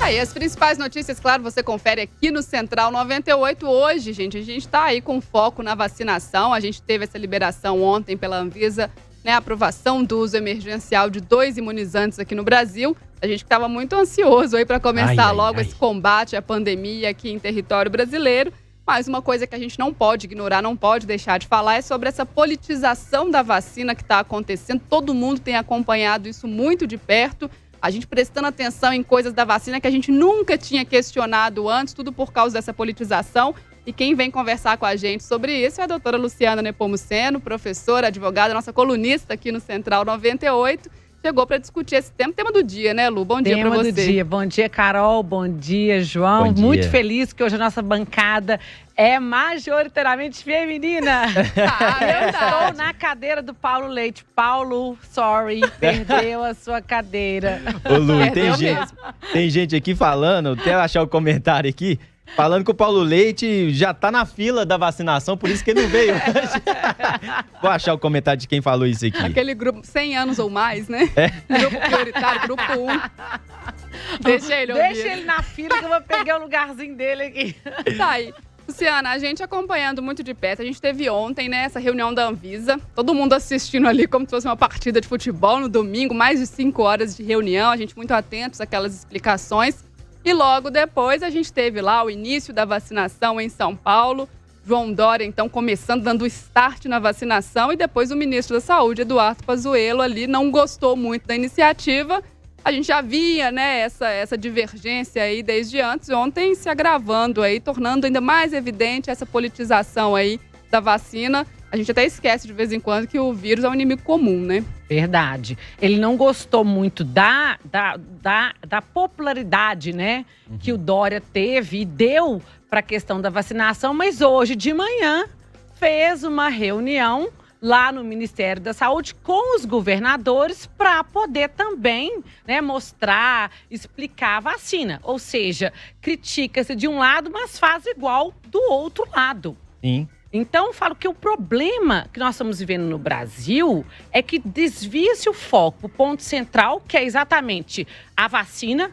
Aí, as principais notícias, claro, você confere aqui no Central 98. Hoje, gente, a gente está aí com foco na vacinação. A gente teve essa liberação ontem pela Anvisa, né, a aprovação do uso emergencial de 2 imunizantes aqui no Brasil. A gente estava muito ansioso aí para começar logo esse combate à pandemia aqui em território brasileiro. Mas uma coisa que a gente não pode ignorar, não pode deixar de falar, é sobre essa politização da vacina que está acontecendo. Todo mundo tem acompanhado isso muito de perto. A gente prestando atenção em coisas da vacina que a gente nunca tinha questionado antes, tudo por causa dessa politização. E quem vem conversar com a gente sobre isso é a doutora Luciana Nepomuceno, professora, advogada, nossa colunista aqui no Central 98. Chegou para discutir esse tema do dia, né, Lu? Bom dia para você. Tema do dia. Bom dia, Carol. Bom dia, João. Bom dia. Muito feliz que hoje a nossa bancada é majoritariamente feminina. Eu estou na cadeira do Paulo Leite. Paulo, sorry, perdeu a sua cadeira. Ô, Lu, tem gente aqui falando, até eu achar o comentário aqui, falando que o Paulo Leite já tá na fila da vacinação, por isso que ele não veio hoje. Vou achar o comentário de quem falou isso aqui. Aquele grupo 100 anos ou mais, né? Grupo prioritário, grupo 1. Deixa ele na fila que eu vou pegar o lugarzinho dele aqui. Tá aí. Luciana, a gente acompanhando muito de perto, a gente teve ontem, né, essa reunião da Anvisa, todo mundo assistindo ali como se fosse uma partida de futebol no domingo, mais de 5 horas de reunião, a gente muito atentos àquelas explicações. E logo depois a gente teve lá o início da vacinação em São Paulo. João Dória, então, começando, dando o start na vacinação. E depois o ministro da Saúde, Eduardo Pazuello, ali não gostou muito da iniciativa. A gente já via, né, essa divergência aí desde antes. Ontem se agravando aí, tornando ainda mais evidente essa politização aí da vacina. A gente até esquece de vez em quando que o vírus é um inimigo comum, né? Verdade. Ele não gostou muito da popularidade, né, que o Dória teve e deu para a questão da vacinação, mas hoje de manhã fez uma reunião lá no Ministério da Saúde com os governadores para poder também, né, mostrar, explicar a vacina. Ou seja, critica-se de um lado, mas faz igual do outro lado. Sim. Então, eu falo que o problema que nós estamos vivendo no Brasil é que desvia-se o foco, o ponto central, que é exatamente a vacina,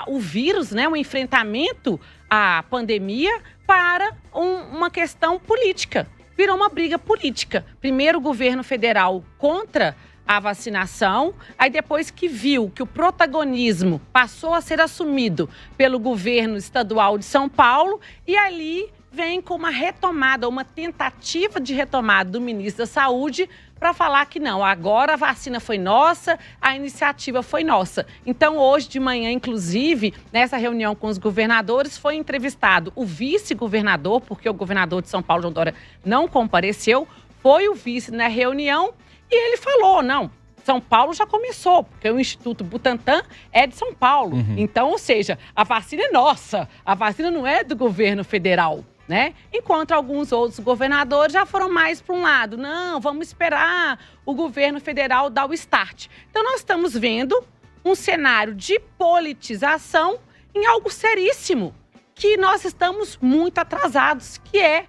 o vírus, né, o enfrentamento à pandemia, para uma questão política. Virou uma briga política. Primeiro o governo federal contra a vacinação, aí depois que viu que o protagonismo passou a ser assumido pelo governo estadual de São Paulo, e ali vem com uma retomada, uma tentativa de retomada do ministro da Saúde para falar que não, agora a vacina foi nossa, a iniciativa foi nossa. Então, hoje de manhã, inclusive, nessa reunião com os governadores, foi entrevistado o vice-governador, porque o governador de São Paulo, João Dória, não compareceu, foi o vice na reunião e ele falou, não, São Paulo já começou, porque o Instituto Butantan é de São Paulo. Então, ou seja, a vacina é nossa, a vacina não é do governo federal, né? Enquanto alguns outros governadores já foram mais para um lado. Não, vamos esperar o governo federal dar o start. Então, nós estamos vendo um cenário de politização em algo seríssimo, que nós estamos muito atrasados, que é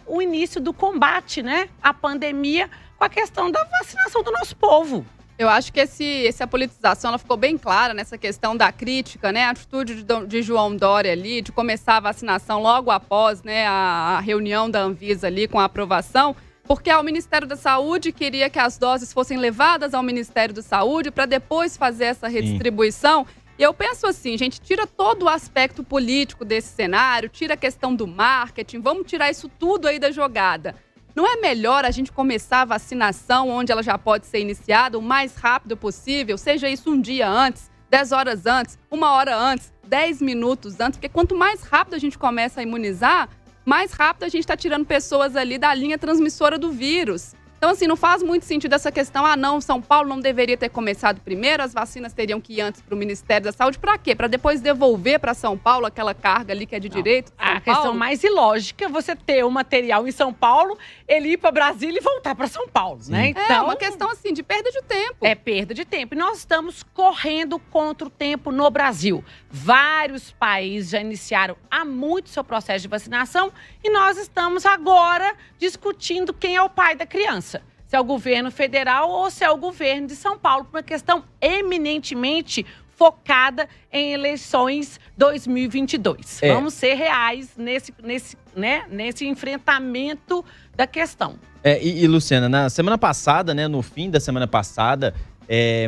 o início do combate, né, à pandemia, com a questão da vacinação do nosso povo. Eu acho que essa politização ela ficou bem clara nessa questão da crítica, né? A atitude de João Dória ali, de começar a vacinação logo após, né, a reunião da Anvisa ali com a aprovação, porque o Ministério da Saúde queria que as doses fossem levadas ao Ministério da Saúde para depois fazer essa redistribuição. E eu penso assim, gente, tira todo o aspecto político desse cenário, tira a questão do marketing, vamos tirar isso tudo aí da jogada. Não é melhor a gente começar a vacinação onde ela já pode ser iniciada o mais rápido possível, seja isso um dia antes, 10 horas antes, 1 hora antes, 10 minutos antes, porque quanto mais rápido a gente começa a imunizar, mais rápido a gente está tirando pessoas ali da linha transmissora do vírus. Então, assim, não faz muito sentido essa questão, não, São Paulo não deveria ter começado primeiro, as vacinas teriam que ir antes para o Ministério da Saúde. Para quê? Para depois devolver para São Paulo aquela carga ali que é de direito? A questão mais ilógica é você ter o material em São Paulo, ele ir para Brasília e voltar para São Paulo, né? Então, é uma questão, assim, de perda de tempo. É perda de tempo. E nós estamos correndo contra o tempo no Brasil. Vários países já iniciaram há muito seu processo de vacinação e nós estamos agora discutindo quem é o pai da criança. Se é o governo federal ou se é o governo de São Paulo, por uma questão eminentemente focada em eleições 2022. Vamos ser reais nesse enfrentamento da questão. E Luciana, na semana passada, né, no fim da semana passada,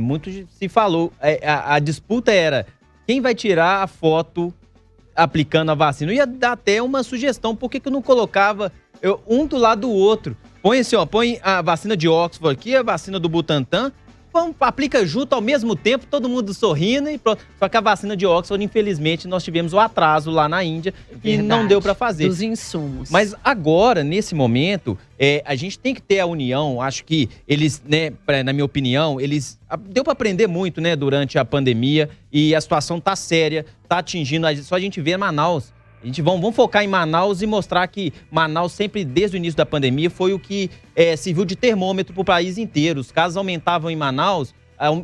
muito se falou, a disputa era quem vai tirar a foto aplicando a vacina. Eu ia dar até uma sugestão, por que eu não colocava um do lado do outro? Põe assim, ó, põe a vacina de Oxford aqui, a vacina do Butantan, aplica junto ao mesmo tempo, todo mundo sorrindo e pronto. Só que a vacina de Oxford, infelizmente, nós tivemos o atraso lá na Índia e não deu para fazer. Dos insumos. Mas agora, nesse momento, a gente tem que ter a união. Acho que eles, né, na minha opinião, deu para aprender muito, né, durante a pandemia e a situação tá séria, tá atingindo, só a gente vê Manaus. Vamos focar em Manaus e mostrar que Manaus sempre, desde o início da pandemia, foi o que serviu de termômetro para o país inteiro. Os casos aumentavam em Manaus,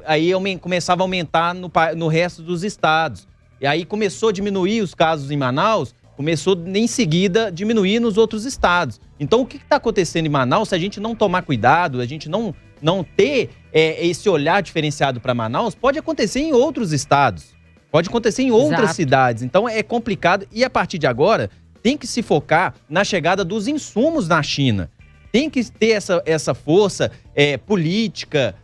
aí começava a aumentar no resto dos estados. E aí começou a diminuir os casos em Manaus, começou em seguida diminuir nos outros estados. Então o que está acontecendo em Manaus, se a gente não tomar cuidado, a gente não ter esse olhar diferenciado para Manaus, pode acontecer em outros estados. Pode acontecer em outras cidades. Então é complicado e a partir de agora tem que se focar na chegada dos insumos na China. Tem que ter essa força política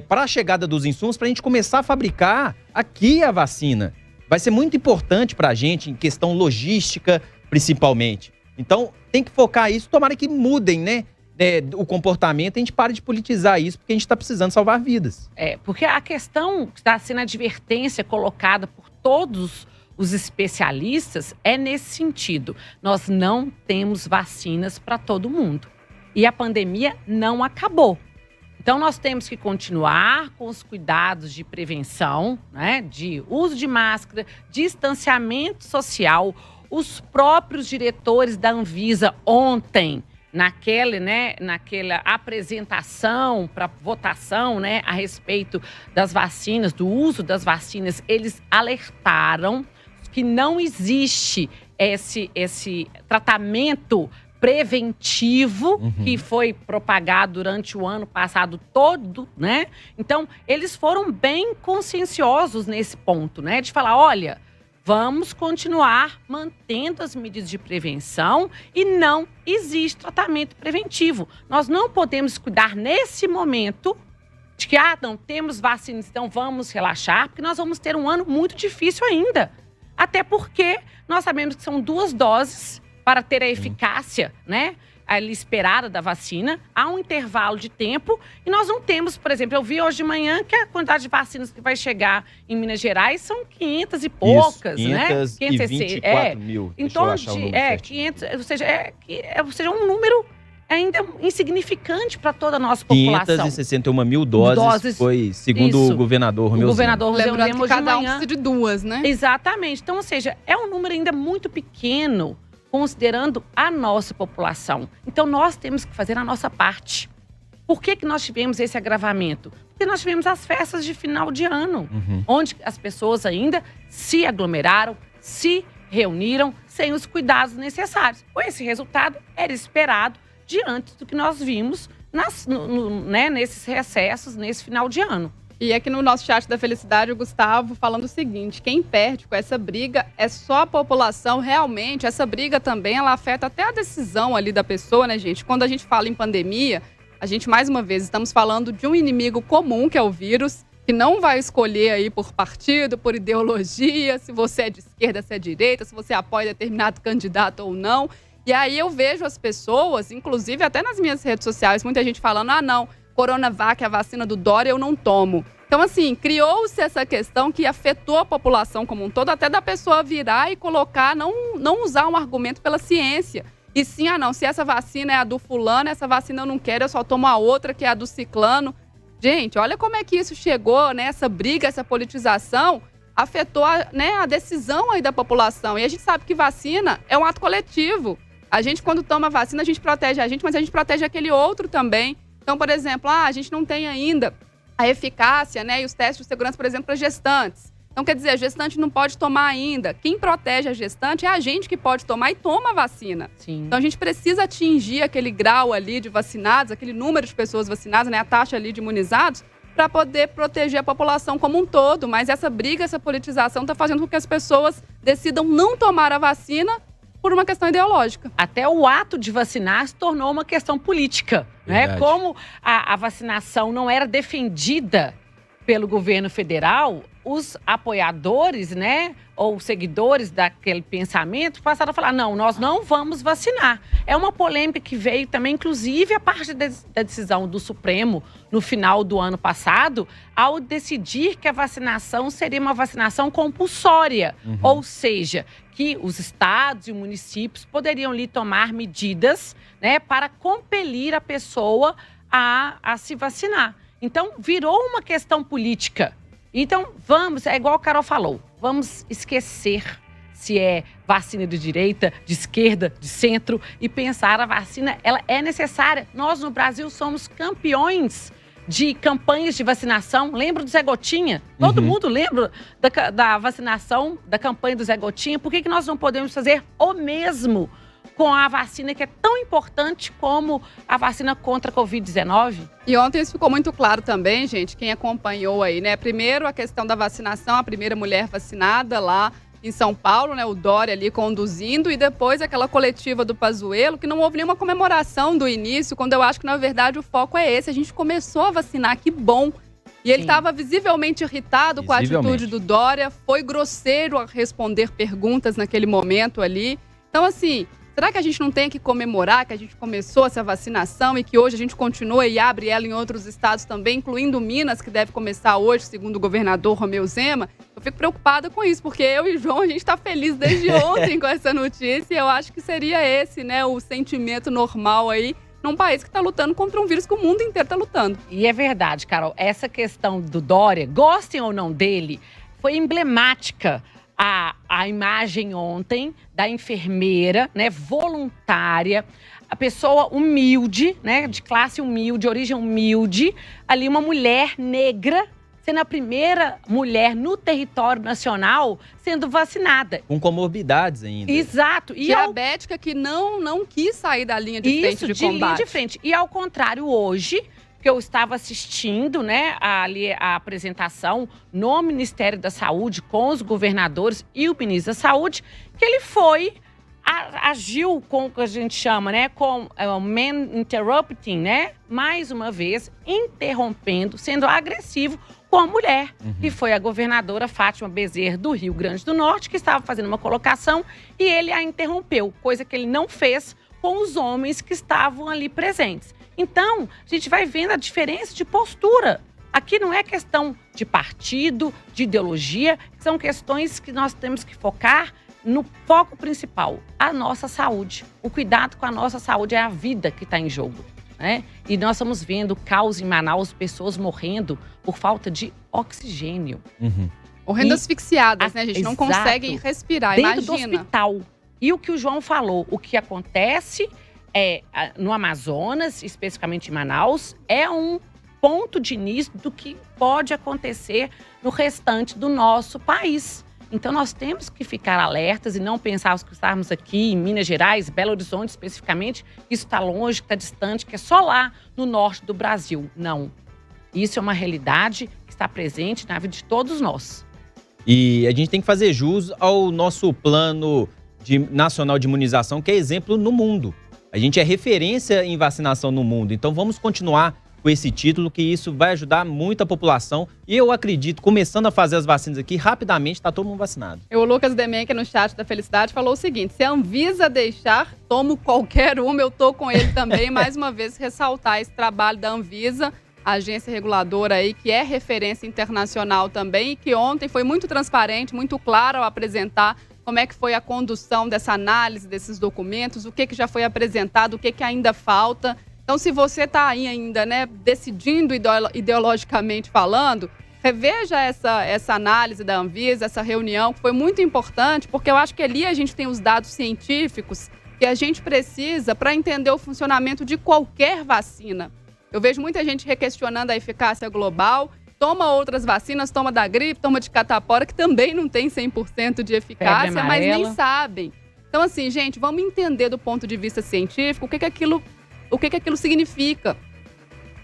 para a chegada dos insumos para a gente começar a fabricar aqui a vacina. Vai ser muito importante para a gente em questão logística, principalmente. Então tem que focar isso, tomara que mudem, né? O comportamento, a gente pare de politizar isso, porque a gente está precisando salvar vidas. Porque a questão que está sendo a advertência colocada por todos os especialistas é nesse sentido. Nós não temos vacinas para todo mundo. E a pandemia não acabou. Então, nós temos que continuar com os cuidados de prevenção, né? De uso de máscara, distanciamento social. Os próprios diretores da Anvisa ontem, naquela apresentação para votação, né, a respeito das vacinas, do uso das vacinas, eles alertaram que não existe esse tratamento preventivo que foi propagado durante o ano passado todo, né? Então, eles foram bem conscienciosos nesse ponto, né, de falar, olha, vamos continuar mantendo as medidas de prevenção e não existe tratamento preventivo. Nós não podemos cuidar nesse momento de que, não temos vacinas, então vamos relaxar, porque nós vamos ter um ano muito difícil ainda. Até porque nós sabemos que são 2 doses para ter a eficácia, né, ali esperada da vacina, há um intervalo de tempo e nós não temos, por exemplo, eu vi hoje de manhã que a quantidade de vacinas que vai chegar em Minas Gerais são 500 e poucas, isso, né? 524 mil. Então, 500, ou seja, um número ainda insignificante para toda a nossa população. 561 mil doses foi, segundo o governador Romeu Zema. O governador Romeu Zema que cada um precisa de 2, né? Exatamente. Então, ou seja, é um número ainda muito pequeno, considerando a nossa população. Então, nós temos que fazer a nossa parte. Por que nós tivemos esse agravamento? Porque nós tivemos as festas de final de ano, onde as pessoas ainda se aglomeraram, se reuniram sem os cuidados necessários. Esse resultado era esperado diante do que nós vimos nesses recessos, nesse final de ano. E aqui no nosso chat da Felicidade, o Gustavo falando o seguinte, quem perde com essa briga é só a população, realmente. Essa briga também, ela afeta até a decisão ali da pessoa, né, gente? Quando a gente fala em pandemia, a gente, mais uma vez, estamos falando de um inimigo comum, que é o vírus, que não vai escolher aí por partido, por ideologia, se você é de esquerda, se é de direita, se você apoia determinado candidato ou não. E aí eu vejo as pessoas, inclusive até nas minhas redes sociais, muita gente falando, não, Coronavac, a vacina do Dória, eu não tomo. Então, assim, criou-se essa questão que afetou a população como um todo, até da pessoa virar e colocar, não usar um argumento pela ciência. E sim, se essa vacina é a do fulano, essa vacina eu não quero, eu só tomo a outra, que é a do ciclano. Gente, olha como é que isso chegou, né? Essa briga, essa politização, afetou a decisão aí da população. E a gente sabe que vacina é um ato coletivo. A gente, quando toma vacina, a gente protege a gente, mas a gente protege aquele outro também. Então, por exemplo, a gente não tem ainda a eficácia, né, e os testes de segurança, por exemplo, para gestantes. Então, quer dizer, a gestante não pode tomar ainda. Quem protege a gestante é a gente que pode tomar e toma a vacina. Sim. Então, a gente precisa atingir aquele grau ali de vacinados, aquele número de pessoas vacinadas, né, a taxa ali de imunizados, para poder proteger a população como um todo. Mas essa briga, essa politização está fazendo com que as pessoas decidam não tomar a vacina por uma questão ideológica. Até o ato de vacinar se tornou uma questão política, né? Como a vacinação não era defendida pelo governo federal, os apoiadores, né, ou seguidores daquele pensamento passaram a falar, não, nós não vamos vacinar. É uma polêmica que veio também, inclusive, a partir da decisão do Supremo no final do ano passado, ao decidir que a vacinação seria uma vacinação compulsória, ou seja, que os estados e os municípios poderiam ali tomar medidas, né, para compelir a pessoa a se vacinar. Então, virou uma questão política. Então, é igual a Carol falou, vamos esquecer se é vacina de direita, de esquerda, de centro e pensar a vacina, ela é necessária. Nós, no Brasil, somos campeões de campanhas de vacinação. Lembra do Zé Gotinha? Todo mundo lembra da vacinação, da campanha do Zé Gotinha. Por que nós não podemos fazer o mesmo com a vacina que é tão importante como a vacina contra a Covid-19? E ontem isso ficou muito claro também, gente, quem acompanhou aí, né? Primeiro, a questão da vacinação, a primeira mulher vacinada lá em São Paulo, né? O Dória ali conduzindo, e depois aquela coletiva do Pazuello, que não houve nenhuma comemoração do início, quando eu acho que, na verdade, o foco é esse. A gente começou a vacinar, que bom! E ele estava visivelmente irritado com a atitude do Dória, foi grosseiro a responder perguntas naquele momento ali. Então, assim, será que a gente não tem que comemorar que a gente começou essa vacinação e que hoje a gente continua e abre ela em outros estados também, incluindo Minas, que deve começar hoje, segundo o governador Romeu Zema? Eu fico preocupada com isso, porque eu e o João, a gente está feliz desde ontem com essa notícia. E eu acho que seria esse, né, o sentimento normal aí, num país que está lutando contra um vírus que o mundo inteiro está lutando. E é verdade, Carol, essa questão do Dória, gostem ou não dele, foi emblemática. A imagem ontem da enfermeira, né, voluntária, a pessoa humilde, né, de classe humilde, origem humilde, ali uma mulher negra, sendo a primeira mulher no território nacional sendo vacinada. Com comorbidades ainda. Exato. E diabética que não quis sair da linha de frente de combate. Linha de frente. E ao contrário, hoje, que eu estava assistindo, né, ali a apresentação no Ministério da Saúde com os governadores e o ministro da Saúde, que ele agiu com o que a gente chama, né, com o man interrupting, né, mais uma vez interrompendo, sendo agressivo com a mulher, que foi a governadora Fátima Bezerra do Rio Grande do Norte, que estava fazendo uma colocação e ele a interrompeu, coisa que ele não fez com os homens que estavam ali presentes. Então, a gente vai vendo a diferença de postura. Aqui não é questão de partido, de ideologia, são questões que nós temos que focar no foco principal, a nossa saúde. O cuidado com a nossa saúde é a vida que está em jogo, né? E nós estamos vendo caos em Manaus, pessoas morrendo por falta de oxigênio. Morrendo asfixiadas, né? A gente não consegue respirar, dentro imagina. do hospital. E o que o João falou, o que acontece no Amazonas, especificamente em Manaus, é um ponto de início do que pode acontecer no restante do nosso país. Então, nós temos que ficar alertas e não pensar que estarmos aqui em Minas Gerais, Belo Horizonte especificamente, que isso está longe, que está distante, que é só lá no norte do Brasil. Não. Isso é uma realidade que está presente na vida de todos nós. E a gente tem que fazer jus ao nosso plano nacional de imunização, que é exemplo no mundo. A gente é referência em vacinação no mundo, então vamos continuar com esse título, que isso vai ajudar muito a população. E eu acredito, começando a fazer as vacinas aqui, rapidamente está todo mundo vacinado. O Lucas Demenque, no chat da Felicidade, falou o seguinte: se a Anvisa deixar, tomo qualquer uma, eu tô com ele também. Mais uma vez, ressaltar esse trabalho da Anvisa, a agência reguladora aí, que é referência internacional também, e que ontem foi muito transparente, muito claro ao apresentar como é que foi a condução dessa análise desses documentos, o que já foi apresentado, o que ainda falta. Então, se você está aí ainda, né, decidindo ideologicamente falando, reveja essa análise da Anvisa, essa reunião, que foi muito importante, porque eu acho que ali a gente tem os dados científicos que a gente precisa para entender o funcionamento de qualquer vacina. Eu vejo muita gente requestionando a eficácia global, toma outras vacinas, toma da gripe, toma de catapora, que também não tem 100% de eficácia, mas nem sabem. Então, assim, gente, vamos entender do ponto de vista científico o que aquilo significa.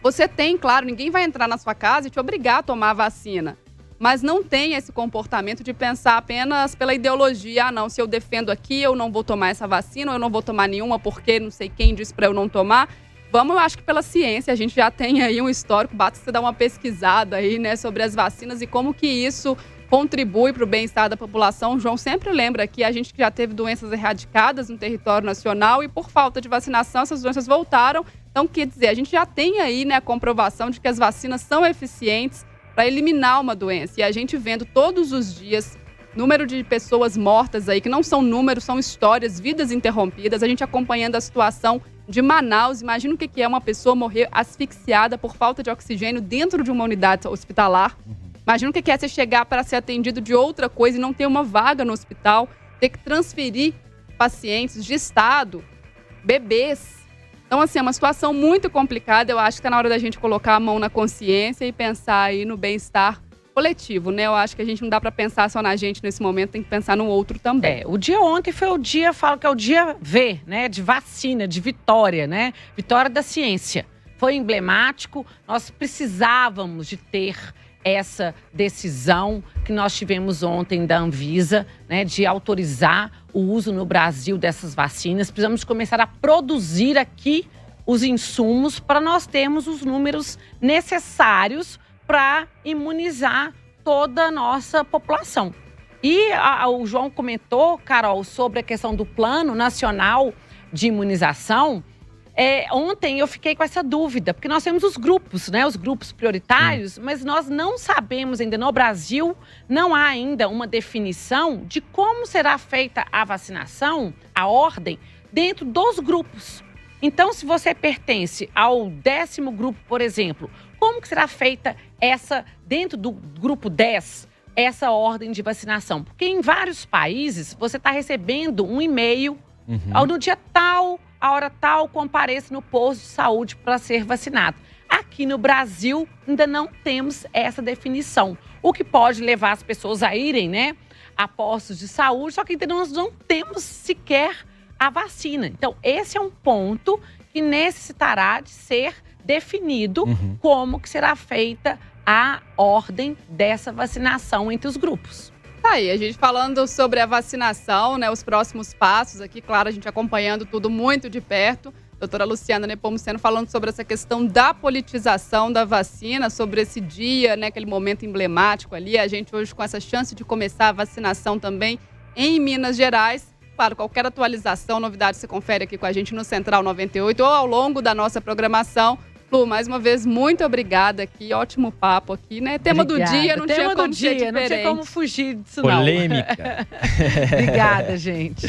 Você tem, claro, ninguém vai entrar na sua casa e te obrigar a tomar a vacina. Mas não tem esse comportamento de pensar apenas pela ideologia. Ah, não, se eu defendo aqui, eu não vou tomar essa vacina, ou eu não vou tomar nenhuma porque não sei quem disse para eu não tomar. Vamos, eu acho que pela ciência, a gente já tem aí um histórico, basta você dar uma pesquisada aí, né, sobre as vacinas e como que isso contribui para o bem-estar da população. O João sempre lembra que a gente já teve doenças erradicadas no território nacional e por falta de vacinação essas doenças voltaram. Então, quer dizer, a gente já tem aí, né, a comprovação de que as vacinas são eficientes para eliminar uma doença. E a gente vendo todos os dias número de pessoas mortas aí, que não são números, são histórias, vidas interrompidas. A gente acompanhando a situação de Manaus. Imagina o que é uma pessoa morrer asfixiada por falta de oxigênio dentro de uma unidade hospitalar. Imagina o que é você chegar para ser atendido de outra coisa e não ter uma vaga no hospital, ter que transferir pacientes de estado, bebês. Então, assim, é uma situação muito complicada. Eu acho que está na hora da gente colocar a mão na consciência e pensar aí no bem-estar coletivo, né? Eu acho que a gente não dá para pensar só na gente nesse momento, tem que pensar no outro também. O dia ontem foi o dia, falo que é o dia V, né? De vacina, de vitória, né? Vitória da ciência. Foi emblemático, nós precisávamos de ter essa decisão que nós tivemos ontem da Anvisa, né, de autorizar o uso no Brasil dessas vacinas. Precisamos começar a produzir aqui os insumos para nós termos os números necessários para imunizar toda a nossa população. E o João comentou, Carol, sobre a questão do Plano Nacional de Imunização. Ontem eu fiquei com essa dúvida, porque nós temos os grupos, né? Os grupos prioritários, mas nós não sabemos ainda, no Brasil, não há ainda uma definição de como será feita a vacinação, a ordem, dentro dos grupos. Então, se você pertence ao 10º grupo, por exemplo, como que será feita dentro do grupo 10, essa ordem de vacinação? Porque em vários países, você está recebendo um e-mail, no dia tal, a hora tal, compareça no posto de saúde para ser vacinado. Aqui no Brasil, ainda não temos essa definição. O que pode levar as pessoas a irem, né, a postos de saúde, só que ainda nós não temos sequer a vacina. Então, esse é um ponto que necessitará de ser definido como que será feita a ordem dessa vacinação entre os grupos. Tá aí, a gente falando sobre a vacinação, né, os próximos passos aqui, claro, a gente acompanhando tudo muito de perto. Doutora Luciana Nepomuceno falando sobre essa questão da politização da vacina, sobre esse dia, né, aquele momento emblemático ali. A gente hoje com essa chance de começar a vacinação também em Minas Gerais. Claro, qualquer atualização, novidade, você confere aqui com a gente no Central 98 ou ao longo da nossa programação. Lu, mais uma vez, muito obrigada aqui, ótimo papo aqui, né? Tema do dia, não tinha como ser diferente. Não tinha como fugir disso, Polêmica. Obrigada, gente.